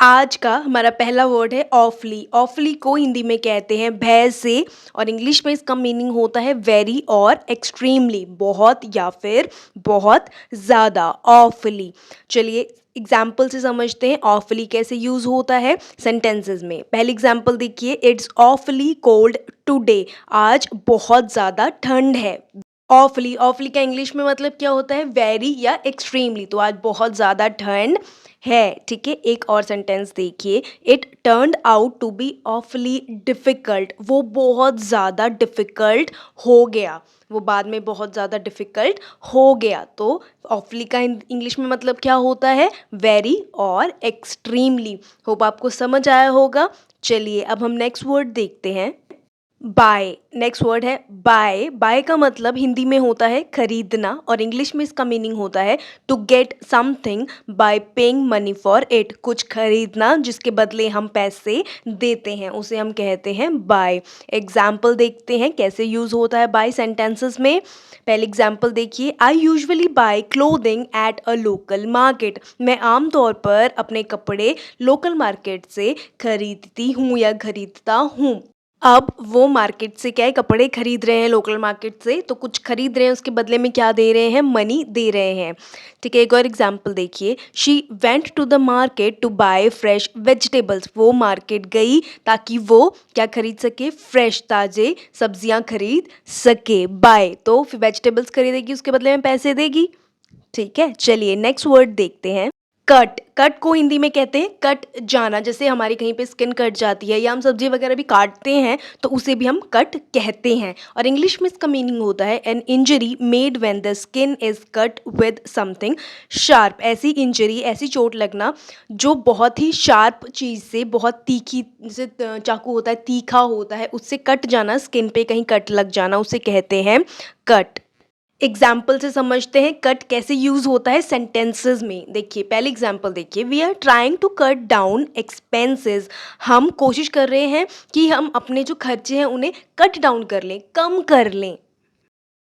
आज का हमारा पहला वर्ड है ऑफली। ऑफली को हिंदी में कहते हैं भय से और इंग्लिश में इसका मीनिंग होता है वेरी और एक्सट्रीमली, बहुत या फिर बहुत ज़्यादा। ऑफली, चलिए एग्जाम्पल से समझते हैं ऑफली कैसे यूज़ होता है सेंटेंसेस में। पहली एग्जाम्पल देखिए, इट्स ऑफली कोल्ड टुडे। आज बहुत ज़्यादा ठंड है। ऑफली, ऑफली का इंग्लिश में मतलब क्या होता है, वेरी या एक्सट्रीमली। तो आज बहुत ज़्यादा ठंड है, ठीक है। एक और सेंटेंस देखिए, it turned out to be awfully difficult. वो बहुत ज़्यादा डिफ़िकल्ट हो गया, वो बाद में बहुत ज़्यादा डिफ़िकल्ट हो गया। तो ऑफली का इंग्लिश में मतलब क्या होता है, वेरी और एक्सट्रीमली। होप आपको समझ आया होगा। चलिए अब हम नेक्स्ट वर्ड देखते हैं, बाय। नेक्स्ट वर्ड है बाय। बाय का मतलब हिंदी में होता है खरीदना और इंग्लिश में इसका मीनिंग होता है to get something by paying money for it. कुछ खरीदना जिसके बदले हम पैसे देते हैं, उसे हम कहते हैं बाय। एग्जाम्पल देखते हैं कैसे यूज़ होता है बाय सेंटेंसेस में। पहले एग्जाम्पल देखिए, I usually buy clothing at a local market. मैं आमतौर पर अपने कपड़े लोकल मार्केट से खरीदती हूँ या खरीदता हूँ। अब वो मार्केट से क्या है, कपड़े खरीद रहे हैं लोकल मार्केट से, तो कुछ खरीद रहे हैं, उसके बदले में क्या दे रहे हैं, मनी दे रहे हैं, ठीक है। एक और एग्जांपल देखिए, she went to the market to buy fresh vegetables. वो मार्केट गई ताकि वो क्या खरीद सके, फ्रेश ताजे सब्जियां खरीद सके। बाय, तो फिर वेजिटेबल्स खरीदेगी, उसके बदले में पैसे देगी, ठीक है। चलिए नेक्स्ट वर्ड देखते हैं, कट। कट को हिंदी में कहते हैं कट जाना। जैसे हमारी कहीं पे स्किन कट जाती है या हम सब्जी वगैरह भी काटते हैं तो उसे भी हम कट कहते हैं। और इंग्लिश में इसका मीनिंग होता है an injury made when the skin is cut with something sharp. ऐसी इंजरी, ऐसी चोट लगना जो बहुत ही शार्प चीज़ से, बहुत तीखी, जैसे चाकू होता है तीखा होता है, उससे कट जाना, स्किन पे कहीं कट लग जाना, उसे कहते हैं कट। एग्जाम्पल से समझते हैं कट कैसे यूज होता है सेंटेंसेस में। देखिए पहले एग्जाम्पल देखिए, we are trying to cut down expenses. हम कोशिश कर रहे हैं कि हम अपने जो खर्चे हैं उन्हें कट डाउन कर लें, कम कर लें।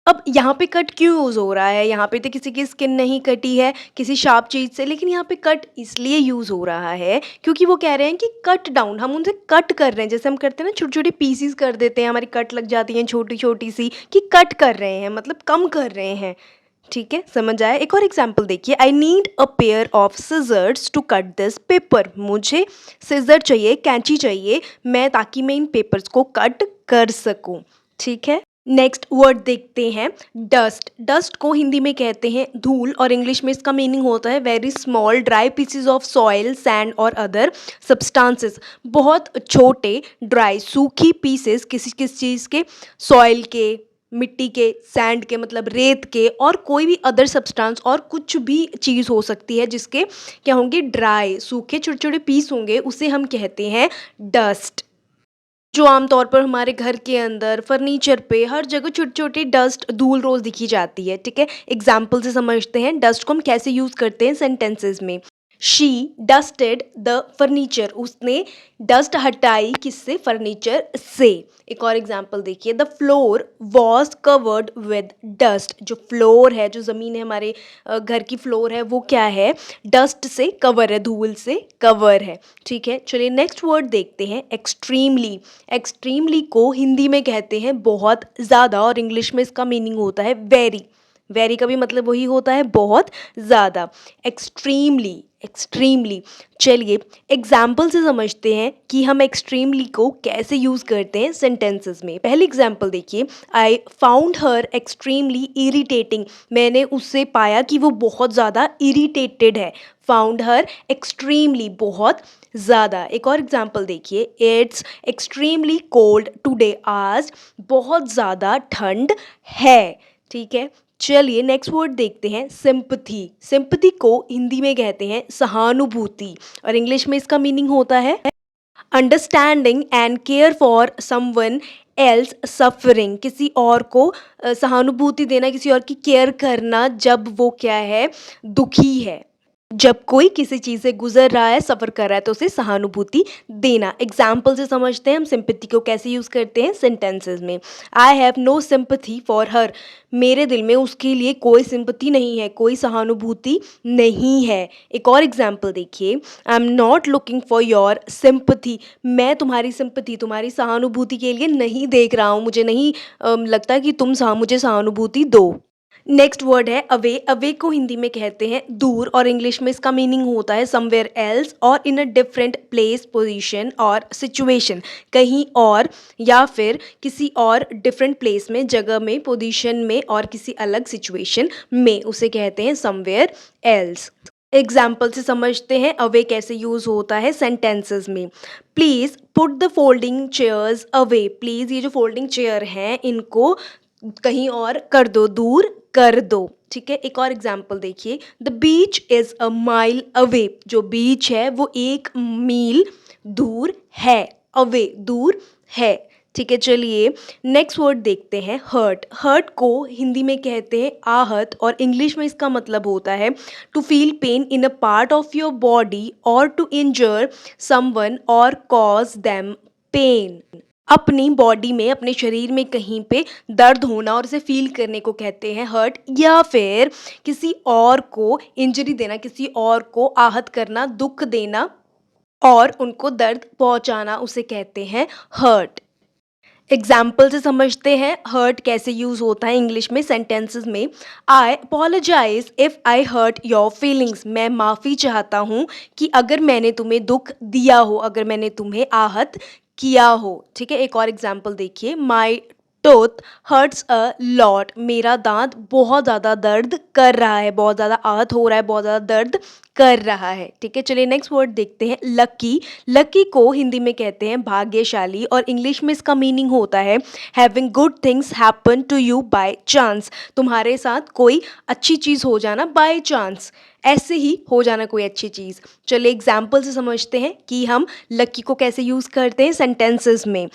अब यहाँ पे कट क्यों यूज़ हो रहा है, यहाँ पे तो किसी की स्किन नहीं कटी है किसी शार्प चीज़ से, लेकिन यहाँ पे कट इसलिए यूज़ हो रहा है क्योंकि वो कह रहे हैं कि कट डाउन, हम उनसे कट कर रहे हैं। जैसे हम करते हैं ना, छोटे छोटे पीसीस कर देते हैं, हमारी कट लग जाती हैं छोटी छोटी सी, कि कट कर रहे हैं मतलब कम कर रहे हैं, ठीक है। समझ आया। एक और एग्जाम्पल देखिए, I need a pair of scissors to cut this paper. मुझे सिजर चाहिए, कैंची चाहिए, मैं ताकि मैं इन पेपर्स को कट कर सकूं, ठीक है। नेक्स्ट वर्ड देखते हैं, डस्ट। डस्ट को हिंदी में कहते हैं धूल और इंग्लिश में इसका मीनिंग होता है very small dry pieces of soil, sand और अदर सब्सटेंसेस। बहुत छोटे ड्राई सूखी पीसेस किस चीज़ के, सॉइल के, मिट्टी के, सैंड के मतलब रेत के, और कोई भी अदर सब्सटेंस और कुछ भी चीज़ हो सकती है जिसके क्या होंगे, ड्राई सूखे छोटे छोटे पीस होंगे, उसे हम कहते हैं डस्ट। जो आमतौर पर हमारे घर के अंदर, फर्नीचर पे, हर जगह छोटी-छोटी डस्ट, धूल रोज़ दिखी जाती है, ठीक है। एग्ज़ाम्पल से समझते हैं डस्ट को हम कैसे यूज़ करते हैं सेंटेंसेस में। She dusted the furniture. उसने डस्ट हटाई किससे, फर्नीचर से। एक और एग्जांपल देखिए, the floor was covered with dust. जो फ्लोर है, जो ज़मीन है, हमारे घर की फ्लोर है, वो क्या है, डस्ट से कवर है, धूल से कवर है, ठीक है। चलिए नेक्स्ट वर्ड देखते हैं, एक्सट्रीमली। एक्सट्रीमली को हिंदी में कहते हैं बहुत ज़्यादा और इंग्लिश में इसका मीनिंग होता है वेरी। वेरी का भी मतलब वही होता है बहुत ज़्यादा। Extremely, extremely. चलिए एग्जाम्पल से समझते हैं कि हम एक्सट्रीमली को कैसे यूज़ करते हैं सेंटेंसेस में। पहली एग्जाम्पल देखिए, I found her extremely irritating. मैंने उससे पाया कि वो बहुत ज़्यादा इरिटेटेड है। फाउंड हर एक्सट्रीमली, बहुत ज़्यादा। एक और एग्जाम्पल देखिए, इट्स एक्सट्रीमली कोल्ड टुडे। आज बहुत ज़्यादा ठंड है, ठीक है। चलिए नेक्स्ट वर्ड देखते हैं, सिंपथी। सिंपथी को हिंदी में कहते हैं सहानुभूति और इंग्लिश में इसका मीनिंग होता है understanding and care for someone else suffering. किसी और को सहानुभूति देना, किसी और की केयर करना जब वो क्या है, दुखी है। जब कोई किसी चीज़ से गुज़र रहा है, सफ़र कर रहा है तो उसे सहानुभूति देना। एग्ज़ाम्पल से समझते हैं हम सिम्पैथी को कैसे यूज़ करते हैं सेंटेंसेस में। I have no sympathy for her. मेरे दिल में उसके लिए कोई सिम्पैथी नहीं है, कोई सहानुभूति नहीं है। एक और एग्ज़ाम्पल देखिए, I am not looking for your sympathy. मैं तुम्हारी सिम्पैथी, तुम्हारी सहानुभूति के लिए नहीं देख रहा हूँ। मुझे नहीं लगता कि तुम मुझे सहानुभूति दो। नेक्स्ट वर्ड है अवे। अवे को हिंदी में कहते हैं दूर और इंग्लिश में इसका मीनिंग होता है समवेयर एल्स और इन अ डिफरेंट प्लेस, पोजीशन और सिचुएशन। कहीं और या फिर किसी और डिफरेंट प्लेस में, जगह में, पोजीशन में और किसी अलग सिचुएशन में, उसे कहते हैं समवेयर एल्स। एग्जाम्पल से समझते हैं अवे कैसे यूज होता है सेंटेंसेस में। Please put the folding chairs away. Please, ये जो फोल्डिंग चेयर हैं इनको कहीं और कर दो, दूर कर दो। ठीक है, एक और एग्जाम्पल देखिए, the beach is a mile away. जो बीच है वो 1 मील दूर है। अवे दूर है। ठीक है, चलिए नेक्स्ट वर्ड देखते हैं हर्ट। हर्ट को हिंदी में कहते हैं आहत और इंग्लिश में इसका मतलब होता है to feel pain in a part of your body or to injure someone or cause them pain. अपनी बॉडी में, अपने शरीर में कहीं पे दर्द होना और उसे फील करने को कहते हैं हर्ट, या फिर किसी और को इंजरी देना, किसी और को आहत करना, दुख देना और उनको दर्द पहुंचाना, उसे कहते हैं हर्ट। एग्जाम्पल से समझते हैं हर्ट कैसे यूज होता है इंग्लिश में सेंटेंसेस में। I apologise if I hurt your feelings. मैं माफ़ी चाहता हूँ कि अगर मैंने तुम्हें दुख दिया हो, अगर मैंने तुम्हें आहत किया हो। ठीक है, एक और एग्जाम्पल देखिए, माई टूथ हर्ट्स अ लॉट। मेरा दांत बहुत ज़्यादा दर्द कर रहा है, बहुत ज़्यादा आहत हो रहा है, बहुत ज़्यादा दर्द कर रहा है। ठीक है, चलिए नेक्स्ट वर्ड देखते हैं लकी। लकी को हिंदी में कहते हैं भाग्यशाली और इंग्लिश में इसका मीनिंग होता है having good things happen to you by chance. तुम्हारे साथ कोई अच्छी चीज़ हो जाना बाय चांस, ऐसे ही हो जाना कोई अच्छी चीज़। चलिए एग्जाम्पल से समझते हैं कि हम लकी को कैसे यूज़ करते हैं सेंटेंसेस में।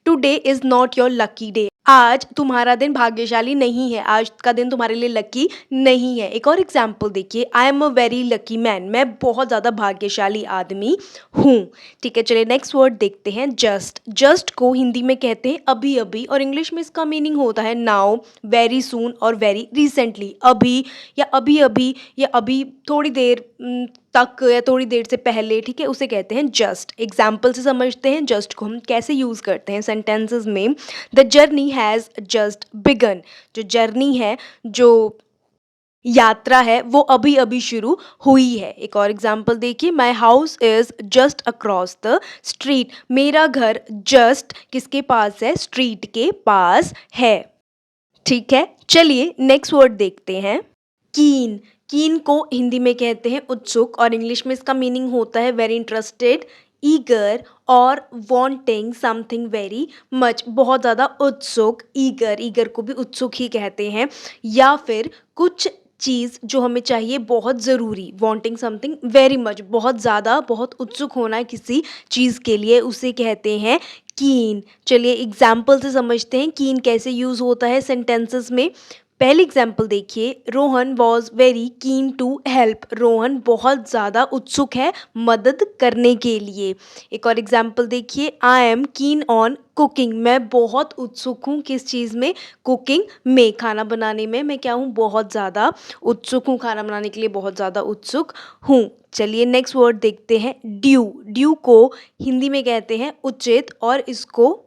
Today is not your lucky day. आज तुम्हारा दिन भाग्यशाली नहीं है, आज का दिन तुम्हारे लिए लकी नहीं है। एक और एग्जाम्पल देखिए, I am a very lucky man. मैं बहुत ज़्यादा भाग्यशाली आदमी हूँ। ठीक है, चलिए नेक्स्ट वर्ड देखते हैं जस्ट। जस्ट को हिंदी में कहते हैं अभी अभी और इंग्लिश में इसका मीनिंग होता है नाउ, वेरी सून और वेरी रिसेंटली। अभी या अभी अभी या अभी थोड़ी देर तक या थोड़ी देर से पहले। ठीक है, उसे कहते हैं जस्ट। एग्जाम्पल से समझते हैं जस्ट को हम कैसे यूज़ करते हैं सेंटेंसेस में। The journey has just begun. जो जर्नी है, जो यात्रा है, वो अभी अभी शुरू हुई है। एक और एग्जाम्पल देखिए, my house is just across the street. मेरा घर जस्ट किसके पास है, स्ट्रीट के पास है। ठीक है, चलिए नेक्स्ट वर्ड देखते हैं कीन। कीन को हिंदी में कहते हैं उत्सुक और इंग्लिश में इसका मीनिंग होता है वेरी इंटरेस्टेड, ईगर और वांटिंग समथिंग वेरी मच। बहुत ज़्यादा उत्सुक, ईगर, ईगर को भी उत्सुक ही कहते हैं, या फिर कुछ चीज़ जो हमें चाहिए बहुत ज़रूरी, वांटिंग समथिंग वेरी मच, बहुत ज़्यादा, बहुत उत्सुक होना किसी चीज़ के लिए, उसे कहते हैं कीन। चलिए एग्जाम्पल से समझते हैं कीन कैसे यूज़ होता है सेंटेंसेस में। पहली एग्जाम्पल देखिए, Rohan was very keen to help. Rohan बहुत ज़्यादा उत्सुक है मदद करने के लिए। एक और एग्जाम्पल देखिए, I am keen on cooking. मैं बहुत उत्सुक हूँ किस चीज़ में, कुकिंग में, खाना बनाने में मैं क्या हूँ, बहुत ज़्यादा उत्सुक हूँ, खाना बनाने के लिए बहुत ज़्यादा उत्सुक हूँ। चलिए नेक्स्ट वर्ड देखते हैं ड्यू। ड्यू को हिंदी में कहते हैं उचित और इसको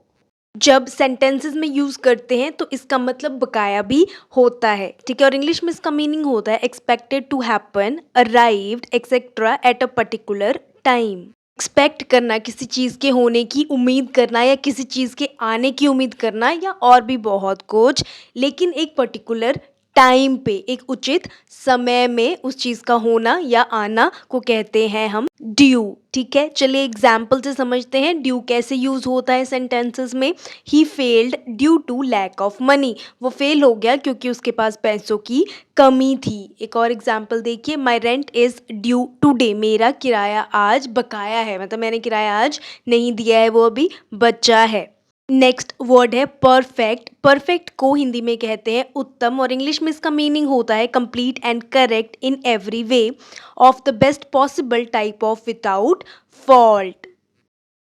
जब सेंटेंसेस में यूज़ करते हैं तो इसका मतलब बकाया भी होता है। ठीक है, और इंग्लिश में इसका मीनिंग होता है expected to happen, arrived etcetera at a particular time. Expect करना, किसी चीज़ के होने की उम्मीद करना या किसी चीज़ के आने की उम्मीद करना या और भी बहुत कुछ, लेकिन एक पर्टिकुलर टाइम पे, एक उचित समय में उस चीज़ का होना या आना को कहते हैं हम ड्यू। ठीक है, चलिए एग्जाम्पल से समझते हैं ड्यू कैसे यूज़ होता है सेंटेंसेस में। He failed due to lack of money. वो फेल हो गया क्योंकि उसके पास पैसों की कमी थी। एक और एग्जाम्पल देखिए, my rent is due today. मेरा किराया आज बकाया है, मतलब मैंने किराया आज नहीं दिया है, वो अभी बचा है। नेक्स्ट वर्ड है परफेक्ट। परफेक्ट को हिंदी में कहते हैं उत्तम और इंग्लिश में इसका मीनिंग होता है complete and correct in every way of the best possible type of without fault.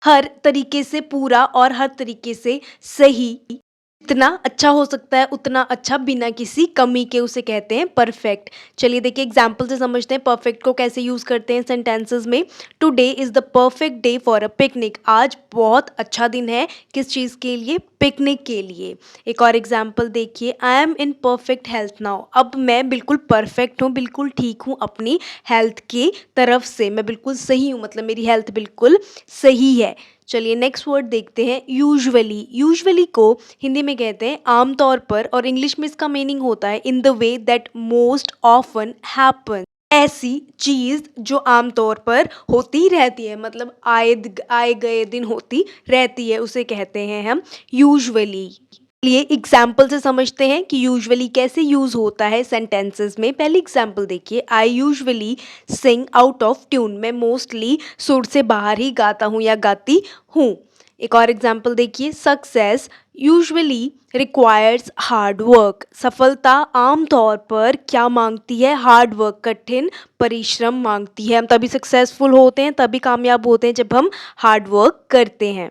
हर तरीके से पूरा और हर तरीके से सही, जितना अच्छा हो सकता है उतना अच्छा बिना किसी कमी के उसे कहते हैं परफेक्ट। चलिए देखिए एग्जाम्पल से समझते हैं परफेक्ट को कैसे यूज़ करते हैं सेंटेंसेस में। Today is the perfect day for a picnic. आज बहुत अच्छा दिन है किस चीज़ के लिए? पिकनिक के लिए। एक और एग्जाम्पल देखिए, I am in perfect health now. अब मैं बिल्कुल परफेक्ट हूँ, बिल्कुल ठीक हूँ अपनी हेल्थ की तरफ से, मैं बिल्कुल सही हूँ, मतलब मेरी हेल्थ बिल्कुल सही है। चलिए नेक्स्ट वर्ड देखते हैं यूजुअली। यूजुअली को हिंदी में कहते हैं आमतौर पर और इंग्लिश में इसका मीनिंग होता है in the way that most often happen. ऐसी चीज़ जो आमतौर पर होती रहती है, मतलब आए गए दिन होती रहती है, उसे कहते हैं हम यूजुअली। लिए एग्जाम्पल से समझते हैं कि यूजुअली कैसे यूज होता है सेंटेंसेस में। पहली एग्जाम्पल देखिए, I usually sing out of tune. मैं मोस्टली सुर से बाहर ही गाता हूँ या गाती हूँ। एक और एग्जाम्पल देखिए, success usually requires hard work. सफलता आमतौर पर क्या मांगती है? हार्ड वर्क, कठिन परिश्रम मांगती है। हम तभी सक्सेसफुल होते हैं, तभी कामयाब होते हैं जब हम हार्ड वर्क करते हैं।